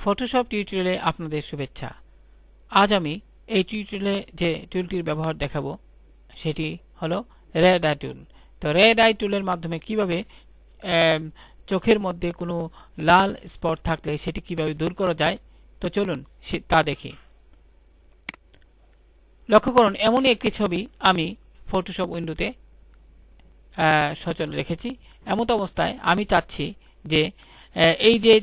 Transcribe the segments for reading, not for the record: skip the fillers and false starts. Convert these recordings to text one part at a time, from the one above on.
Photoshop টিউটোরিয়ালে আপনাদের শুভেচ্ছা। আজ আমি এই টিউটোরিয়ালে যে টুলটির ব্যবহার দেখাবো সেটি হলো রেড আই টুল। তো রেড আই টুলের মাধ্যমে কিভাবে চোখের মধ্যে কোনো লাল স্পট থাকলে সেটি কিভাবে দূর করা যায়, তো চলুন তা দেখি। লক্ষ্য করুন, এমনই একটি ছবি আমি ফটোশপ উইন্ডোতে সচল রেখেছি। এমত অবস্থায় আমি চাচ্ছি যে এই যে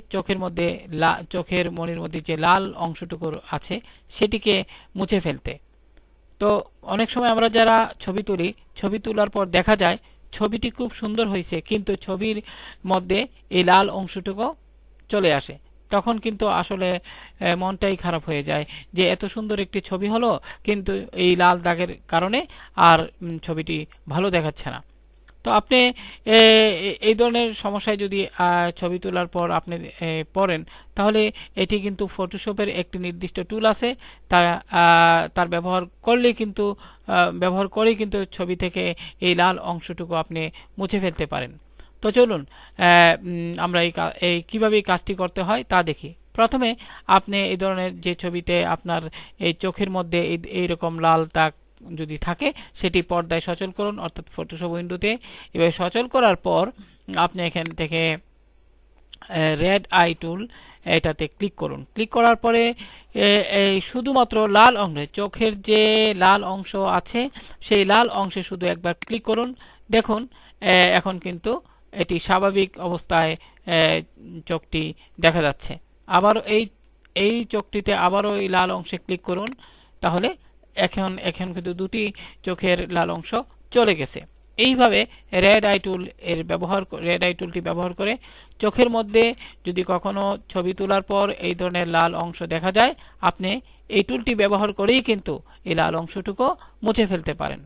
চোখের মণির মধ্যে যে লাল অংশটুকু আছে সেটিকে মুছে ফেলতে। তো অনেক সময় আমরা যারা ছবি তুলি, ছবি তোলার পর দেখা যায় ছবিটি খুব সুন্দর হয়েছে, কিন্তু ছবির মধ্যে এই লাল অংশটুকু চলে আসে। তখন কিন্তু আসলে মনটাই খারাপ হয়ে যায় যে এত সুন্দর একটি ছবি হলো, কিন্তু এই লাল দাগের কারণে আর ছবিটি ভালো দেখাচ্ছে না। তো আপনি এই ধরনের সমস্যায় যদি ছবি তোলার পর আপনি পড়েন, তাহলে এটি কিন্তু ফটোশপের একটি নির্দিষ্ট টুল আছে, তার ব্যবহার করেই কিন্তু ছবি থেকে এই লাল অংশটুকু আপনি মুছে ফেলতে পারেন। তো চলুন আমরা এই কিভাবে এই কাজটি করতে হয় তা দেখি। প্রথমে আপনি এই ধরনের যে ছবিতে আপনার এই চোখের মধ্যে এইরকম লাল দাগ যদি থাকে সেটি পর্দায় সচল করুন, অর্থাৎ ফটোশপ উইন্ডোতে। এবার সচল করার পর আপনি এখান থেকে রেড আই টুল এটাতে ক্লিক করুন। ক্লিক করার পরে এই শুধুমাত্র লাল অংশে, চোখের যে লাল অংশ আছে সেই লাল অংশে শুধু একবার ক্লিক করুন। দেখুন এখন কিন্তু এটি স্বাভাবিক অবস্থায় চোখটি দেখা যাচ্ছে। আবার এই চোখটিতে আবারও এই লাল অংশে ক্লিক করুন, তাহলে এখন কিন্তু দুটি চোখের লাল অংশ চলে গেছে। এইভাবে রেড আই টুলটি ব্যবহার করে চোখের মধ্যে যদি কখনো ছবি তোলার পর এই ধরনের লাল অংশ দেখা যায়, আপনি এই টুলটি ব্যবহার করেই কিন্তু এই লাল অংশটুকু মুছে ফেলতে পারেন।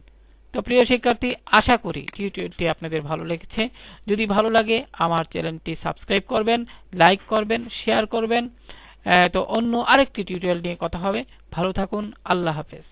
তো প্রিয় শিক্ষার্থী, আশা করি টিউটোরিয়ালটি আপনাদের ভালো লেগেছে। যদি ভালো লাগে আমার চ্যানেলটি সাবস্ক্রাইব করবেন, লাইক করবেন, শেয়ার করবেন। তো অন্য আরেকটি টিউটোরিয়াল নিয়ে কথা হবে। ভালো থাকুন। আল্লাহ হাফেজ।